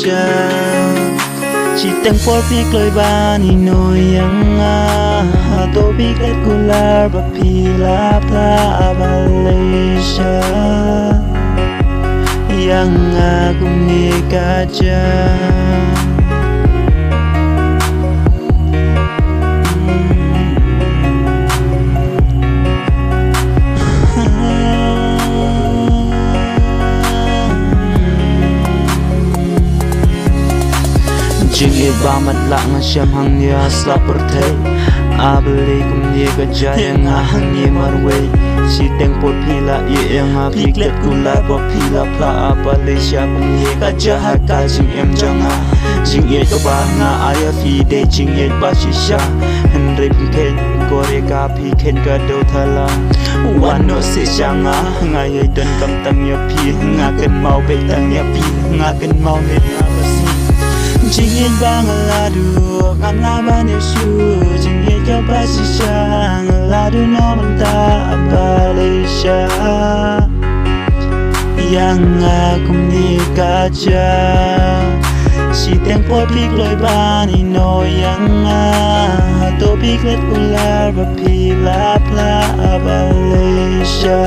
cha chỉ tăng phốt biết lời ba ni nồi yang tô biết hết cula và pi la pla Malaysia yang cũng nghe cả cha Jing e ba mat lang siam hang nia slapper the abli kum ye ga jaya nga hang ye marwe si teng pot phila ye nga piklet kula bo phila pla Malaysia kum ye ga jaha ka jing em janga jing ye to ba nga aya fi de jing ye ba shisha henry pken kore ka phi ken ka do thala wan no se janga nga ye dan kam tam ye phi nga ken mau be tang ye phi nga ken mau ne Jing yên bang la du ngam la ban yesu jing ye cho ba si sang la du no man ta Malaysia yang kum ni ka cha si teng pot pik loi ban ni no yang to pik let kula ba pi la pla Malaysia